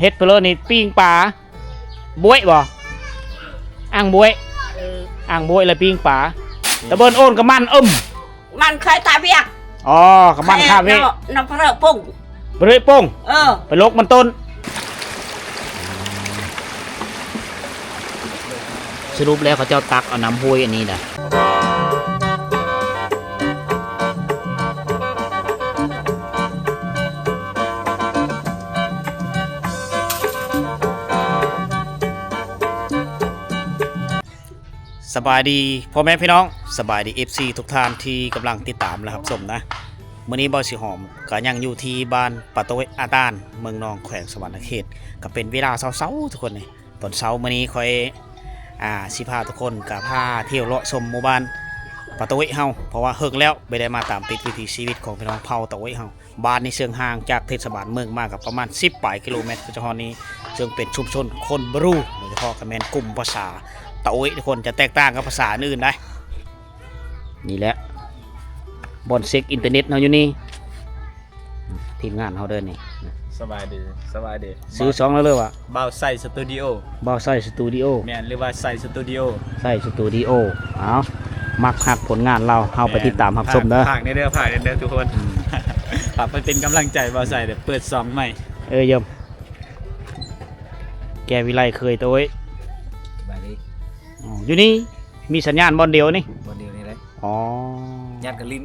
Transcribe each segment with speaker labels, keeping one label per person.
Speaker 1: เฮ็ดเพลอนี่ปิ้งปลาบวยบ่อ่างบวยอ่างบวยแล้วปิ้งปลาตะเบินโอนกับมัน
Speaker 2: มันเคยตายเบียก
Speaker 1: อ๋อกับมันข้าเว
Speaker 2: น้ำพระปุ่ง
Speaker 1: บริโป้งไปลกมันต้นสรุปแล้วเขาเจ้าตักเอาน้ำห้วยอันนี้นะสบายดีพ่อแม่พี่น้องสบายดี FC ทุกท่านที่กำลังติดตามและรับชมนะมื้อนี้บ่สิหอมก็ยังอยู่ที่บ้านปะโตยอาตานเมืองนองแขวงสวรรณเขตก็เป็นเวลาเช้าๆทุกคนนี่ตอนเช้ามื้อนี้ค่อยสิพาทุกคนก็พาเที่ยวเลาะชมหมู่บ้านปะโตยเฮาเพราะว่าเฮิกแล้วไม่ได้มาตามติดวิถีชีวิตของพี่น้องเผ่าตะโตยเฮาบ้านนี้เชิงห่างจากเทศบาลเมืองมากกับประมาณ10 กิโลเมตรเฉพาะนี้ซึ่งเป็นชุมชนคนบรูโดยเฉพาะกับแม่นกลุ่มภาษาตะโอยทุกคนจะแตกต่างกับภาษาอื่นได้นี่แหละบอนเซ็กอินเทอร์เน็ตเราอยู่นี่ทีมงานเขาเดินนี่
Speaker 3: สบายดีสบายดี
Speaker 1: ซื้อ2แล้วเลยวะ
Speaker 3: บ่าวใส่สตูดิโอ
Speaker 1: บ่าวใส่สตูดิโอ
Speaker 3: แมนหรือว่าใส่สตูดิโอ
Speaker 1: ใส่สตูดิโอเอามักหักผลงานเราเฮาไปติดตามรับชมเด้อ
Speaker 3: ฝากในเด้อฝากในเด้อทุกคนฝากเป็นกำลังใจบ่าวใส่เดี๋ยวเปิด2ใหม่
Speaker 1: ยมแกวิไลเคยตัวไว้อยู่นี่มีสัญญาณบอลเดียวนี่
Speaker 4: บอลเดียวนี่เลย
Speaker 1: อ๋อ
Speaker 4: ญาติกันลิ้น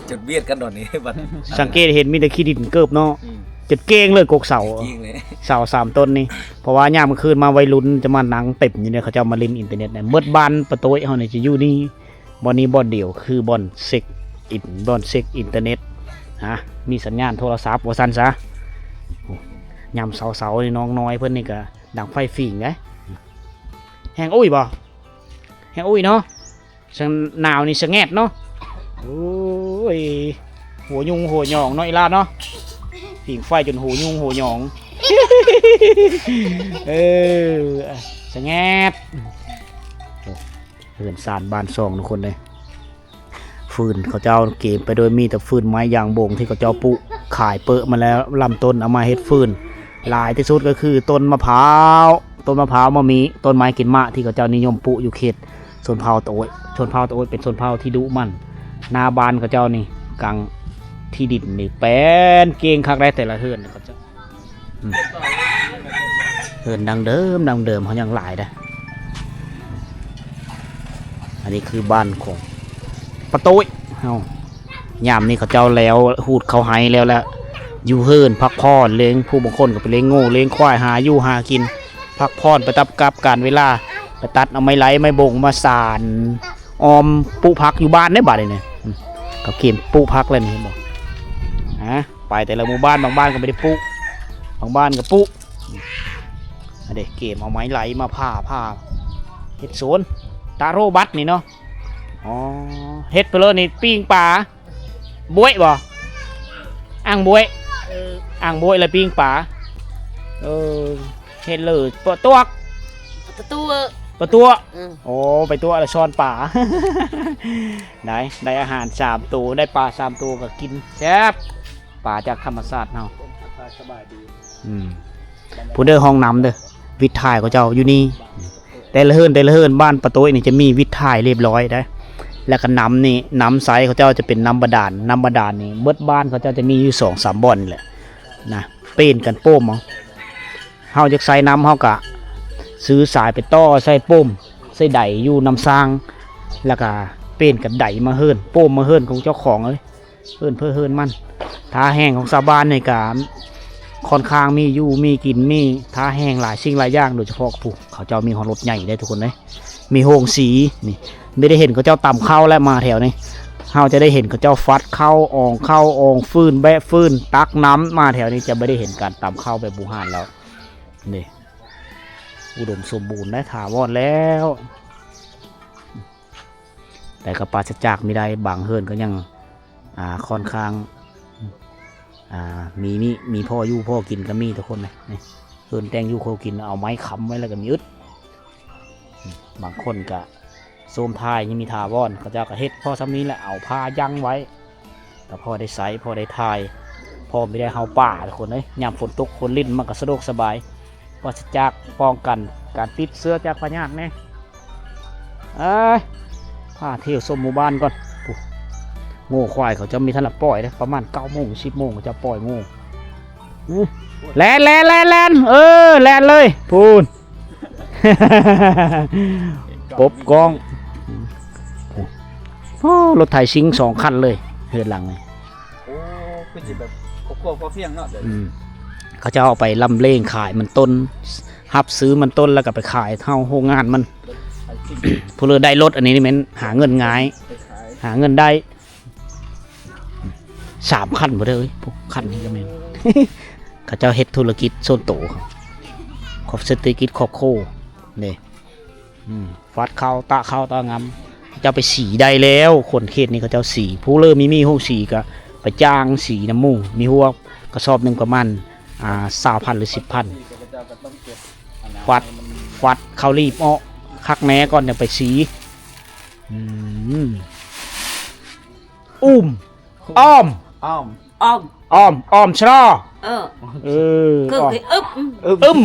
Speaker 4: จุดเบียดกันตอนนี้บัด
Speaker 1: สังเกตเห็นมีแต่ขี้ดินเกิบเนาะจุดเก้งเลยกกเสาเสา3 ต้นนี่เพราะว่าย่ามเมื่อคืนมาวัยรุ่นจะมานั่งเต็มอยู่เนี่ยเขาจะมาเล่นอินเทอร์เน็ตเนี่ยเมื่อบ้านประตูเขาเนี่ยจะอยู่นี่บอลนี้บอลเดียวคือบอลเซ็กอินเทอร์เน็ตฮะมีสัญญาณโทรศัพท์ว่าสั้นซะยามเสานี่น้องน้อยเพื่อนนี่ก็ดังไฟฝิ่งไงแห้งอุ้ยบ่แห้งอุ้ยเนาะสังหนาวนี่สะแงดเนาะโอ้ยหัวยุงหัวหยองเนาะอีลาเนาะผิงไฟจนหัวยุงหัวหยองสะแงดเหือนสานบ้านซองทุกคนเลยฟืนเขาเจ้าเก็บไปโดยมีแต่ฟืนไม้ยางบงที่เขาเจ้าปุขายเปอะมาแล้วลำต้นเอามาเฮ็ดฟืนหลายที่สุดก็คือต้นมะพร้าวมะมีต้นไม้กินมะที่เขาเจ้านิยมปลูกอยู่เขตชนเผ่าตะโอยเป็นชนเผ่าที่ดุมันนาบานเขาเจ้านี่กลางที่ดินนี่แป้นเก่งคักได้แต่ละเฮือนเขาเจ้าเฮือนดังเดิมเขายังหลายได้อันนี้คือบ้านของปะโต้ยเฮายามนี่เขาเจ้าแล้วหูดเขาหายแล้วอยู่เฮือนพักผ่อนเลี้ยงผู้บางคนก็ไปเลี้ยงโง่เลี้ยงควายหาอยู่หากินพักผ่อนไปตับกับการเวลาไปตัดเอาไม้ไหลไม้บงมาสานออมปูพักอยู่บ้านได้บ่าเลยเนี่ยเขาเก็บปูพักเลยนี่บอกไปแต่ละหมู่บ้านบางบ้านก็ไม่ได้ปูบางบ้านก็ปูเด็กเก็บเอาไม้ไหลมาผ้าเฮ็ดสวนตาโรบัตนี่เนาะอ๋อเฮ็ดเพลอนี่ปิ้งปลาบวยบ่อ่างบวยแล้วปิ้งปลาเฮ็ดเลยประตัวโอ้ไปตัวละช้อนป่าได้อาหาร3 ตัวได้ปลา3 ตัวก็กินแซ่บปลาจากธรรมชาติเนาะ
Speaker 3: สบายดี
Speaker 1: ผู้เด้อห้องน้ำเด้อวิทย์ถ่ายของเจ้าอยู่นี่แต่ละเฮือนบ้านประตูนี่จะมีวิทย์ถ่ายเรียบร้อยได้แล้วก็น้ำใสเขาเจ้าจะเป็นน้ำบาดาลนี่เบิดบ้านเขาเจ้าจะมีอยู่2-3 บ่อนแหละนะเป็นกันโป้มเฮาจะใส่น้ำเฮากะซื้อสายไปต่อใส่ป้มใส่ไดอยู่น้ำสร้างแล้วก็เป็นกับไดมาเฮิรนโป้มมาเฮิรนของเจ้าของเลยเฮิรนมันท่าแห้งของชาวบ้านในการค่อนข้างมีอยู่มีกินมีท่าแห้งหลายสิ่งหลายอย่างโดยเฉพาะผู้เขาเจ้ามีหอรถใหญ่ได้ทุกคนเลยมีโฮงสีนี่ไม่ได้เห็นเขาเจ้าต่ำเข้าและมาแถวนี้เราจะได้เห็นเขาเจ้าฟัดเข้าอองฟืนแบะฟืนตักน้ำมาแถวนี้จะไม่ได้เห็นการต่ำเข้าแบบบูฮานแล้วนี่อุดมสมบูรณ์และถาวรแล้วแต่กระปาจากไม่ได้บางเฮิรนก็ยังค่อนข้างมีพ่ออยู่พ่อกินก็มีทุกคนเลยเฮิรนแตงอยู่พ่อกินเอาไม้ค้ำไว้แล้วก็ยึดบางคนก็โซมทายยังมีถาวรก็จะกระเฮ็ดพ่อซ้ำนี้แหละเอาผ้ายั้งไว้แต่พ่อได้ใส่พ่อได้ทาย พอไม่ได้เฮาป่าทุกคนเลยยามฝนตกฝนลิ้นมันก็สะดวกสบายปราศจากป้องกันการติดเสื้อจากพยาธิแน่พาเที่ยวชมหมู่บ้านก่อนปุ๊โง่ควายเขาจะมีท่านละปล่อยนะประมาณ9 โมง 10 โมงเขาจะปล่อยโง่แลนแลนแลนเลยพูน ปบกองโอ้รถไถซิง2 คันเลยเฮือนหลังเลย
Speaker 3: โอ้เป็นสิแบบครอบครัวพอเพียงเนาะเดี๋ยว
Speaker 1: เขาจะเอาไปลำเล่งขายมันต้นหับซื้อมันต้นแล้วก็ไปขายเท่าโรงงานมัน
Speaker 3: ไปจริง
Speaker 1: ผู้เลือได้รถอันนี้นี่แมันหาเงินง่าย
Speaker 3: ไปขาย
Speaker 1: หาเงินได้3 คันหมดเลยพวกคันนี้ก็แม่น เขาเจ้าเฮ็ดธุรกิจโซนโตเขาขอบเศรษฐกิจขอบโคนี่ฟัดเข้าตางำเจ้าไปสีได้แล้วคนเขตนี้เขาเจ้าสีผู้เริ่มมีห้องสีก็ไปจ้างสีน้ำมูมีหัวกระสอบหนึ่งประมาณ20,000 หรือ 10,000
Speaker 3: ที่พระเจ้าก็ต้องเก็บอันนั้น
Speaker 1: ฟัด
Speaker 3: ให้มัน
Speaker 1: ฟัดเขารีบอ้อคักแม้ก่อนเดี๋ยวไปสีอ้อม
Speaker 3: อ้อม
Speaker 2: อ้อม
Speaker 1: ชะลอ
Speaker 2: เออ
Speaker 1: อ้อม
Speaker 2: cái ướp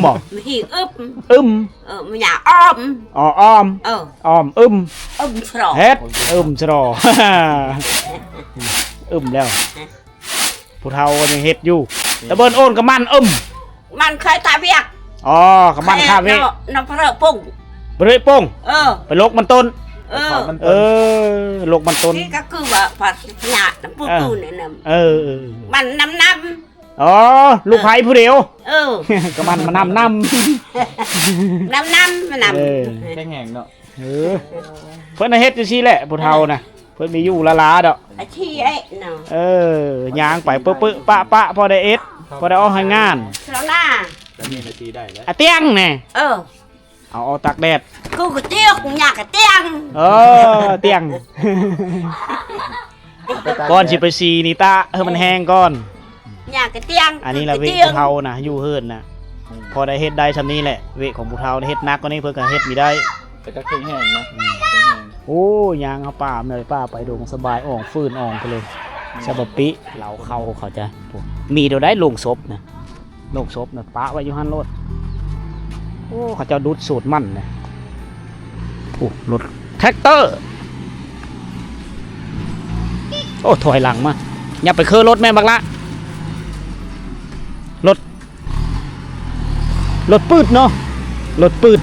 Speaker 1: บ่
Speaker 2: thì ướp
Speaker 1: ม
Speaker 2: nhà om
Speaker 1: อ้อม อ้อม
Speaker 2: sò
Speaker 1: เฮ็ดชะลอ แล้วผู้เฒ่าก็ยังเฮ็ดอยู่ตะเบิ้นโอนกับมัน
Speaker 2: มันเคยตายเวียก
Speaker 1: อ๋อกับมันข้าเว
Speaker 2: nó phải rợ pung
Speaker 1: บริโป้ง
Speaker 2: ờ
Speaker 1: ไปลกมันต้น
Speaker 3: มัน
Speaker 1: ลกมันต้น
Speaker 2: cái các cư vợ phải nhà nó phu
Speaker 1: Ờ.
Speaker 2: tu này nè มัน5 năm
Speaker 1: อ๋อลูกไผ่ผู้เดียว
Speaker 2: ừ
Speaker 1: กับมันมานำ
Speaker 2: 5 năm mà nằm
Speaker 3: แข็งแห้งเนาะ
Speaker 1: เพิ่นน่ะเฮ็ดจังซี่แหละผู้เฒ่าน่ะเพิ่นมีอยู่ละลาดอก
Speaker 2: ở chi ấy nào
Speaker 1: ย่างไปปึ๊บปะพอได้เอ็ดพอได้เอาให้งาน
Speaker 2: sao na
Speaker 3: แล้วมีนาทีได้แล้ว
Speaker 1: อะเตียงแน่
Speaker 2: ờ
Speaker 1: เอาตากแดด
Speaker 2: cứ cái tiếc nhà cái tiếng
Speaker 1: เตียง ก่อนสิไปซีนี่ตามันแห้งก่อน
Speaker 2: nhà cái tiếng
Speaker 1: อันนี้ละ
Speaker 2: cái
Speaker 1: เว
Speaker 2: tiếng
Speaker 1: ผู้เฒ่าน่ะอยู่เฮือนน่ะพอได้เฮ็ดได้ซำนี้แหละเวของผู้เฒ่าเฮ็ดหนักกว่านี้เพิ่นก็เฮ็ดมีได้
Speaker 3: แต่ก็แข็งแห้งนะแข็งแห้ง
Speaker 1: โอ้ยางเอาป่าเลยป้าไปดงสบายอ่องฟื้นอ่องไปเลยสบปิเราเข้าเขาจะมีเดี๋ยวได้ลงศพนะลงศพนะป้าไว้อยู่หันรถโอ้เขาจะดูดสูตรมันนะโอ้รถแท็กเตอร์โอ้ถอยหลังมาอย่าไปเคลื่อนรถแม่บักละรถปืดเนาะรถปืด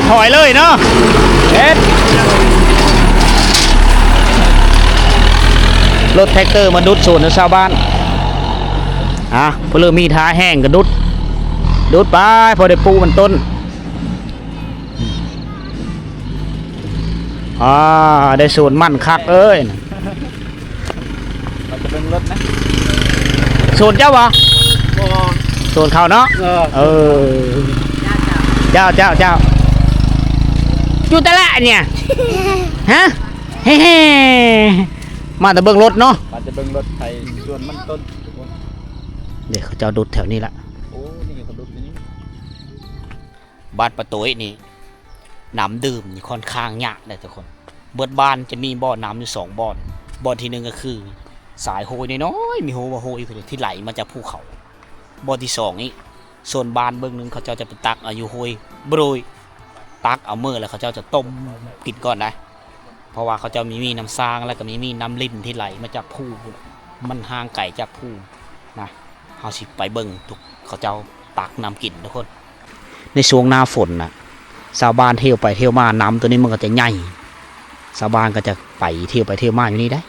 Speaker 1: ถอยเลยเนาะเอ็ดรถแท็กเตอร์มาดุดส่วนชาวบ้านพลมีท้าแห้งก็ดุดไปพอได้ปูมันต้นได้ส่วนมั่นคักเอ้ย
Speaker 3: มันจะเป็นรถนะ
Speaker 1: ส่วนเจ้าวะส่วนเขาเนาะเจ้าอยู่แต่ละเนี่ยฮะเฮ้มาแต่เบิ่งรถเนาะ
Speaker 3: มันจะเป็นรถไทยส่วนมันต้นทุกคน
Speaker 1: เดี๋ยวเขาเจ้าดุดแถวนี้ละ
Speaker 3: โอ้นี่เขาดุที่นี่
Speaker 1: บ้านประตูนี่น้ำดื่มนี่ค่อนข้างยากเลยทุกคนเบิดบ้านจะมีบ่อน้ำอยู่2 บ่อที่1ก็คือสายโฮยน้อยๆมีโฮว่าโฮยที่ไหลมาจากภูเขาบ่อที่2นี่ส่วนบ้านเบื้องนึงเขาเจ้าจะไปตักอายุโฮยบรยตักเอามือแล้วเขาเจ้าจะต้มกินก่อนนะเพราะว่าเขาเจ้ามีน้ำซางแล้วก็มีน้ำลิ้นที่ไหลมาจากภูมันห่างไกลจากภูนะเฮาสิไปเบิ่งทุกเขาเจ้าตักน้ำกินทุกคนในช่วงหน้าฝนนะชาวบ้านเที่ยวไปเที่ยวมาน้ำตัวนี้มันก็จะใหญ่ชาวบ้านก็จะไปเที่ยวไปเที่ยวมาอยู่นี่ได้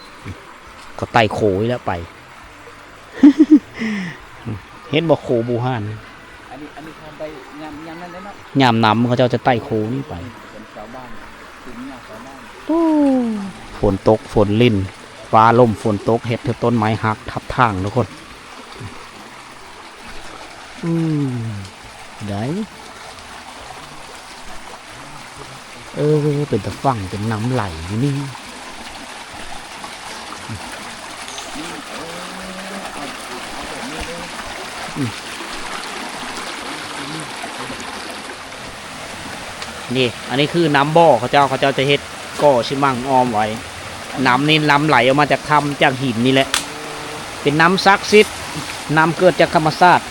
Speaker 1: ก็ไต่โขยแล้วไป เห็นบอกโขบูฮาน
Speaker 3: อันนี้เขาไปยำนั่นได้เนาะ
Speaker 1: ยามน้ำเขาจะไต่โขนี่ไป
Speaker 3: เป็นชาวบ้านถึงหน้าชาวบ้าน
Speaker 1: ฝนตกฝนลิ่นฟ้าลมฝนตกเห็ดต้นไม้หักทับทางทุกคนได้เป็นตะฝั่งเป็นน้ำไหลอยู่นี่นี่อันนี้คือน้ำบ่อเขาเจ้าจะเฮ็ด ก่อชิมั่งอ้อมไว้น้ำนี่น้ำไหลออกมาจากถ้ำจากหินนี่แหละเป็นน้ำซักซิดน้ำเกิดจากธรรมชาติ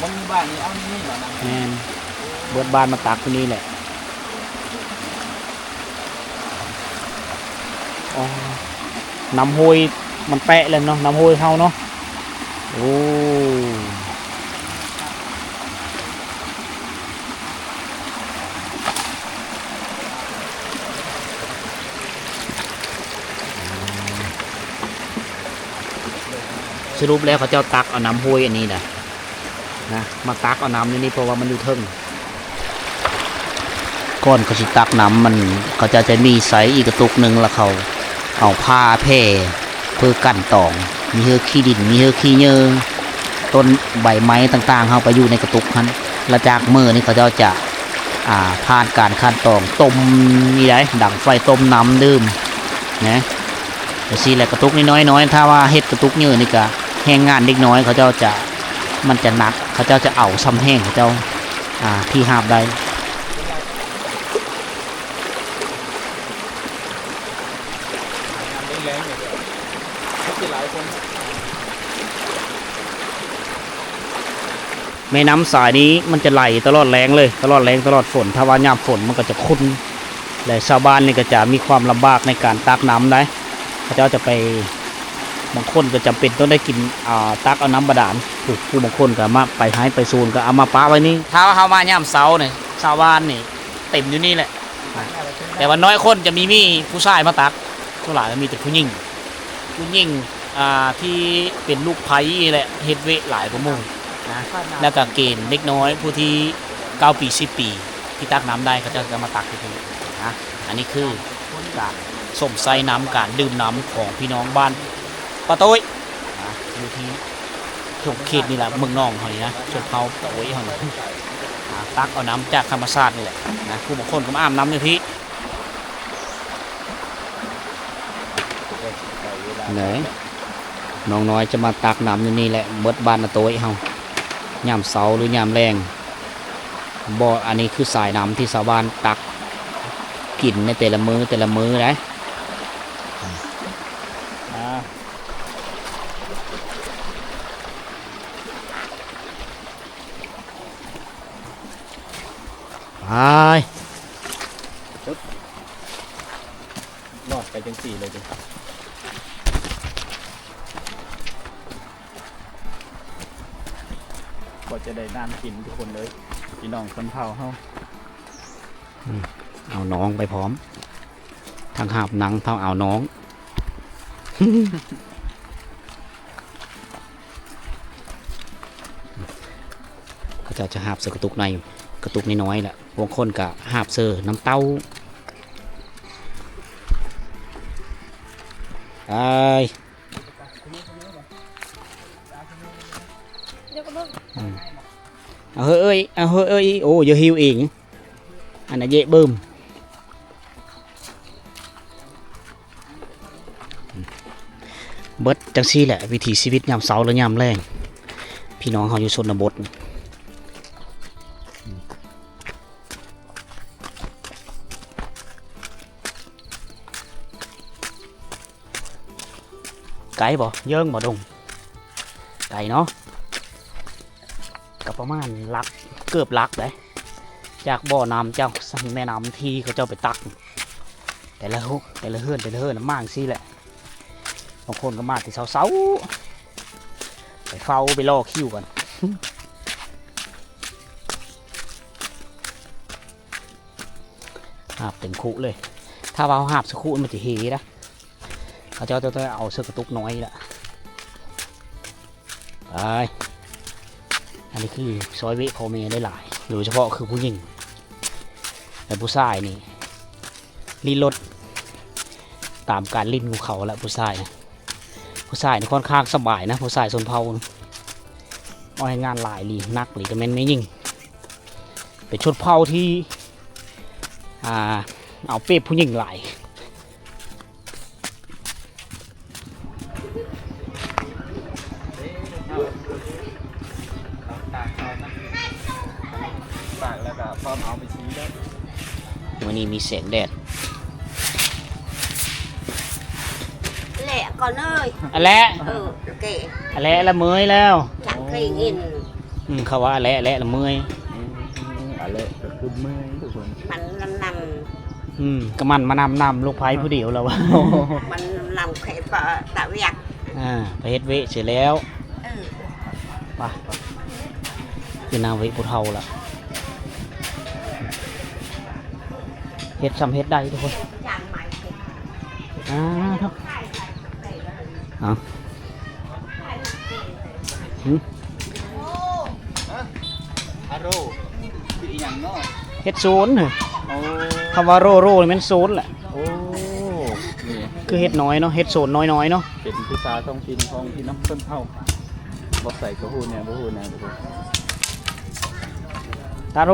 Speaker 3: บ่มีบ้านนี้เอานี่เหรอนะ
Speaker 1: แม่นเบิดบ้านมาตักที่นี่แหละอ๋อน้ำห้วยมันแปะเลยเนาะน้ำห้วยเฮาเนาะโอ้สรุปแล้วเขาเจ้าตักเอาน้ำห้วยอันนี้นะมาตักเอาน้ำนี่เพราะว่ามันอยู่เทิงก้อนเขาสิตักน้ำมันเขาจะมีใสอีกกระตุกหนึ่งแล้วเขาเอาผ้าแพร่เพื่อกั้นตองมีเหือขี้ดินมีเหือขี้เยื่อต้นใบไม้ต่างๆเขาไปอยู่ในกระตุกนั้นแล้วจากมือนี่เขาจะผ่านการขั้นตองต้มนี่ได้ดังไฟต้มน้ำดื่มนะแต่สิแหละกระตุกนี่น้อยๆถ้าว่าเฮ็ดกระตุกเยอะนี่ก็แห้งงานเล็กน้อยเขาจะมันจะหนักเขาจะเอาซ้ำแห้งเขาเจ้าที่หาบได้
Speaker 3: แรงๆเนี่ยเดี๋ยวคิดหลายคน
Speaker 1: แม่น้ำสายนี้มันจะไหลตลอดแรงเลยตลอดแรงตลอดฝนถ้าว่ายามฝนมันก็จะขุ่นและชาวบ้านนี่ก็จะมีความลำบากในการตักน้ำได้เขาเจ้าจะไปบางคนก็จำเป็นต้องได้กินตักเอาน้ำบาดาลผู้บางคนก็มาไปหายไปซูนก็เอามาป้าไว้นี่ถ้าเขามายามเสาเนี่ยชาวบ้านนี่เต็มอยู่นี่แหละแต่ว่าน้อยคนจะมีผู้ชายมาตักส่วนหลายมีแต่ผู้หญิงที่เป็นลูกไผ่แหละเฮ็ดเวหลายกว่าหมู่นะแล้วก็เกณฑ์เล็กน้อยผู้ที่9 ปี 10 ปีที่ตักน้ำได้เขาจะมาตักที่นี่นะอันนี้คือการส่งใส่น้ำการดื่มน้ำของพี่น้องบ้านปะโต้ยอยู่ที่ถูกเขตนี่แหละเมืองนองเขานี่นะชนเผ่าปะโต้ยเขานี่ตักเอาน้ำจากธรรมชาตินี่แหละนะผู้บางคนก็มาอาบน้ำอยู่ที่ไหนน้องน้อยจะมาตักน้ำอยู่นี่แหละเบิดบ้านปะโต้ยเขายามเสาหรือยามแรงบ่ออันนี้คือสายน้ำที่ชาวบ้านตักกินในแต่ละมื้อนะไป
Speaker 3: รอดไปจังสี่เลยดิก็จะได้น้ำกินทุกคนเลยพี่น้องคนเผาเฮา
Speaker 1: เอาน้องไปพร้อมทางหาบหนังเท่าเอาน้อง เขาจะหาบเสือกระตุกในกระตุกน้อยๆแหละบางคนก็หาบเสือน้ำเต้าไเอาเฮ้ยโอ้อย่าหิวเองอันนั้นเย่เบิ่มเบิดจังซี่แหละวิถีชีวิตยามเช้าและยามแรงพี่น้องเขาอยู่ชนบทไก่บ่เยิ่งบ่ดงไก่เนาะกับประมาณลักเกือบลักเลยจากบ่อน้ำเจ้าแม่น้ำที่เขาเจ้าไปตักแต่ละเฮือนน้ำมั่งซี่แหละบางคนก็มาที่เสาไปเฝ้าไปล่อคิวกันหาบเต็มคุเลยถ้าว่าหาบสักคุมันจะเฮนะเขาเจ้าต้องเอาเสื้อกระตุกน้อยละไปอันนี้คือซอยเวะพอเมได้หลายโดยเฉพาะคือผู้หญิงแต่ผู้ชายนี่ลีรถตามการลิ้นของเขาและผู้ชายนะผู้ชายนี่ค่อนข้างสบายนะผู้ชายชนเผ่าเอาให้งานหลายลีนักหรือจะแม่นไม่ยิ่งเป็นชนเผ่าที่เอาเปรียบผู้หญิงหลาย
Speaker 3: ปากแล้วก็พร้อมเอาไปชี้ได้
Speaker 1: วันนี้มีแสงแดด
Speaker 2: ก่อนเลย
Speaker 1: อะและ
Speaker 2: เก๋
Speaker 1: อะและละเมยแล้ว
Speaker 2: จักเคยกิน
Speaker 1: เขาว่าอะและละเมย
Speaker 3: อะไรก็คือเมื่อยทุกคน
Speaker 2: มันนำ
Speaker 1: ก็มันมานำลูกไผ่ผู้เดียวแล้ววะ
Speaker 2: มันนำไข่ปลาตะเวียก
Speaker 1: ไปเฮ็ดเวะเสร็จแล้ว
Speaker 2: เออ
Speaker 1: ไปคือนางเวะผู้เฒ่าละเฮ็ดซ้ำเฮ็ดได้ทุกคน
Speaker 2: จานใหม่เก๋
Speaker 1: ครับเอา
Speaker 3: อาโรคืออีหยังเนาะ
Speaker 1: เฮ็ดศูนย์
Speaker 3: โอ้
Speaker 1: คำว่าโรนี่มันศูนย์แหละ
Speaker 3: โอ้นี่
Speaker 1: คือเฮ็ดน้อยเนาะเฮ็ดศูนย์น้อยๆเนาะ
Speaker 3: เป็นภาษาท้องถิ่นของพี่น้องต้นเผ่าบ่ใส่กระหูเนี่ยบ่ฮู้นะทุกคน
Speaker 1: ตาโ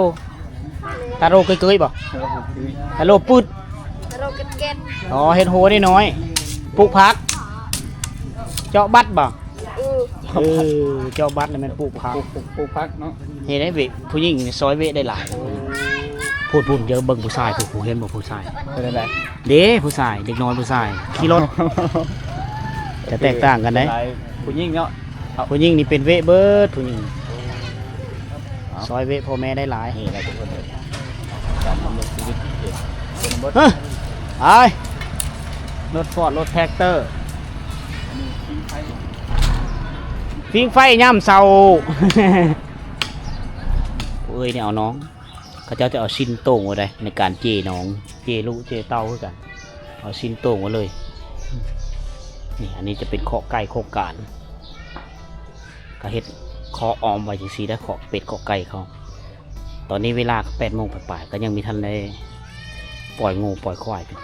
Speaker 1: รเกยๆบ่
Speaker 3: แล้วก็คือ
Speaker 1: ตาโรปืด
Speaker 2: โรเก็ต
Speaker 1: อ๋อเฮ็ดโหนี่น้อยปลูกผัก เจาะบัตรบ่เจาะบัตรแล้วมันปลูกผัก
Speaker 3: ปลูกพักเนาะ
Speaker 1: เฮ็ดได้เวะผู้หญิงนี่ซอยเวะได้หลายพูดเยอะเบิ่งผู้ชายผู้เห็นบ่ผู้ชาย
Speaker 3: เป็นอะไร
Speaker 1: เด้ผู้ชายเด็กน้อยผู้ชายขี่รถจะแตกต่างกันได้
Speaker 3: ผู้หญิงเนาะ
Speaker 1: ผู้หญิงนี่เป็นเวะเบิดผู้หญิงซอยเวะพ่อแม่ได้หลาย
Speaker 3: นี่แหละทุกคนเลยการดำเนินชีวิตที่เกิดเป็นบท
Speaker 1: เฮ้ยไอ้รถฟอร์ดรถแท็กเตอร์ฟิงไฟย่ำเสา เอ้ยเนี่ยเอาน้องเขาเจ้าจะเอาชิ้นโต่งไว้ได้ในการเจน้องเจลูกเจเต้าคือกันเอาชิ้นโต่งไว้เลยนี่อันนี้จะเป็นเคาะไก่เคาะกานก็เฮ็ดเคาะออมไว้จังซี่ได้เคาะเป็ดเคาะไก่เขาตอนนี้เวลา8 โมงปลายๆก็ยังมีทันได้ปล่อยงูปล่อยควายเป็น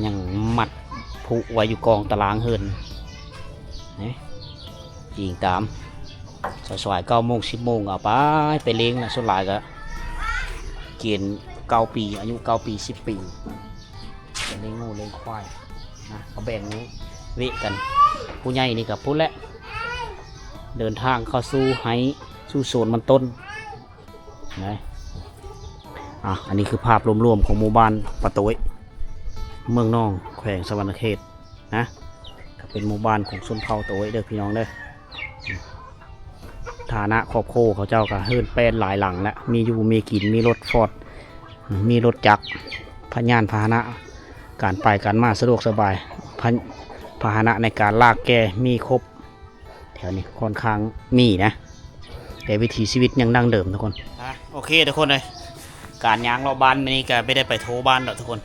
Speaker 1: ยังมัดผูกไว้อยู่กองตารางเฮินนี่ยิงตามสวยๆ9 โมง 10 โมงเอาไปเลี้ยงนะส่วนหลายก็เกณฑ์9 ปีอายุ9 ปี 10 ปีไปเลี้ยงงูเลี้ยงควายนะเขาแบ่งนี้เวะกันผู้ใหญ่นี่กับผู้และเดินทางเข้าสู่ไฮสู่โซนมันต้นนะอันนี้คือภาพรวมๆของหมู่บ้านปะโต้ยเมืองนองแขวงสวรรณเขตนะก็เป็นหมู่บ้านของชนเผ่าโต้ยเด้อพี่น้องเด้อฐานะครอบครัวเขาเจ้าก็เฮิรนแปลนหลายหลังแล้วมีอยู่มีกินมีรถฟอร์ดมีรถจักรพยานพาหนะการไปการมาสะดวกสบายพาหนะในการลากแกมีครบแถวนี้ค่อนข้างมีนะแต่วิถีชีวิตยังดั้งเดิมทุกคนโอเคทุกคนเลยการย้างรอบบ้านนี้ก็ไม่ได้ไปโทบ้านหรอกทุกคน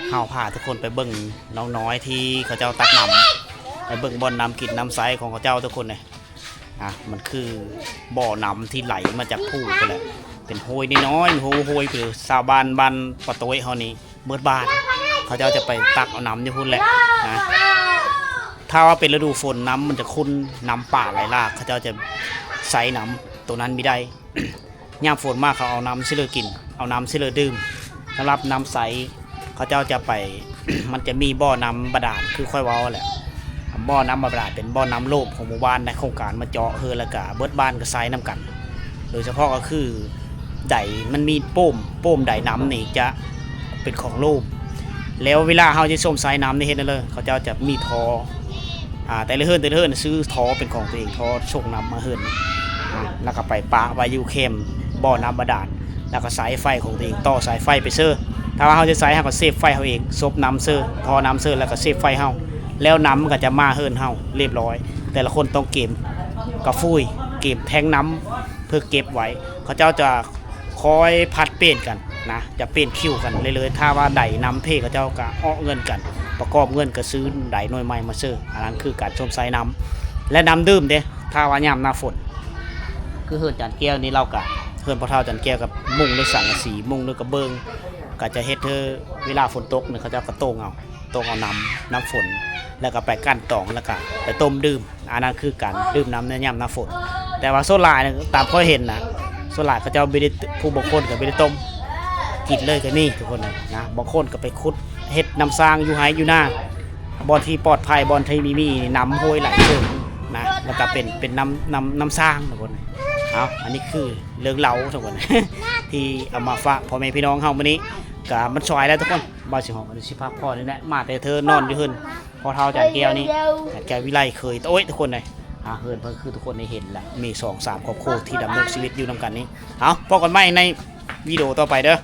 Speaker 1: เฮาพาทุกคนไปเบิ่งน้องน้อยที่เขาเจ้าตักน้ำไปเบิ่งบ่อนน้ำกินน้ำใสของเขาเจ้าทุกคนเลยมันคือบ่อน้ำที่ไหลมาจากผู้ไปแหละเป็นห้วยน้อยๆห้วยคือชาวบ้านปะโต้ยเฮานี่เบิดบ้านเขาเจ้าจะไปตักเอาน้ำที่พุ่นแหละนะถ้าว่าเป็นฤดูฝนน้ำมันจะขุ่นน้ำป่าไหลหลากเขาเจ้าจะใส่น้ำตัวนั้นไม่ได้ ยามฝนมากเขาเอาน้ำซิเลอกินเอาน้ำซิเลอดื่มสำหรับน้ำใสเขาเจ้าจะไป มันจะมีบ่อน้ำบาดาลคือค่อยเว้าแหละบ่อน้ำบาดาลเป็นบ่อน้ำโลภของหมู่บ้านในโครงการมาเจาะเฮือแล้วก็เบิดบ้านก็ใส่น้ำกันโดยเฉพาะก็คือไดมันมีโป้มไดน้ำนี่จะเป็นของโลภแล้วเวลาเขาจะส่งสายน้ำในเฮ็ดนั่นเลยเขาเจ้าจะมีทอแต่ละเฮือนซื้อทอเป็นของตัวเองทอส่งน้ำมาเฮือนแล้วก็ไปปะไว้อยู่เข้มบ่อน้ำบาดาลแล้วก็สายไฟของตัวเองต่อสายไฟไปเซอร์ถ้าว่าเขาจะใส่เขาก็เซฟไฟเขาเองซบน้ำเซอร์ทอน้ำเซอร์แล้วก็เซฟไฟเขาแล้วน้ำมันก็จะมาเฮือนเขาเรียบร้อยแต่ละคนต้องเก็บกระฟุ้ยเก็บแทงน้ำเพื่อเก็บไว้เขาเจ้าจะคอยพัดเปลี่ยนกันนะจะเปลี่ยนคิวกันเลยถ้าว่าไดน้ำเทเขาเจ้าก็อ้อเงินกันประกอบเงินก็ซื้อไดหน่วยใหม่มาเซอร์อันนั้นคือการชมใส่น้ำและน้ำดื่มเด้ถ้าว่ายามหน้าฝนคือเฮือนจันแก้วนี่เรากะเฮือนพ่อเฒ่าจันแก้วกับมุงด้วยสังกะสีมุงด้วยกระเบื้องก็จะเฮ็ดเธอเวลาฝนตกเนี่ยเขาจะกระโต้งเอาน้ำฝนแล้วก็ไปกั้นตองแล้วก็ไปต้มดื่มอันนั้นคือการดื่มน้ำในยามหน้าฝนแต่ว่าโซลาเนี่ยตามพ่อเห็นนะโซลาเขาจะไม่ได้ผู้บางคนก็ไม่ได้ต้มกินเลยก็มีทุกคนเลยนะบางคนก็ไปขุดเฮ็ดน้ำสร้างอยู่ไห้อยู่หน้าบอลที่ปลอดภัยบอลที่มีน้ำห้วยไหลเชิงนะแล้วก็เป็นน้ำสร้างทุกคนอันนี้คือเรื่องเล่าทุกคน ที่เอามาฝากพ่อแม่พี่น้องเฮามื้อนี้ก็มันซอยแล้วทุกคนบ่สิหอมสิพักพอนี่แหละมาแต่เธอนอนอยู่เฮือน พอเท่าจานแก้วนี่จานแก้ววิไลเคยโอ้ยทุกคนเลยเฮิร์นเพิ่นคือทุกคนได้เห็นแหละมี2-3ครอบครัวที่ดำรงชีวิตอยู่นำกันนี้เอาพบกันใหม่ในวิดีโอต่อไปเด้อ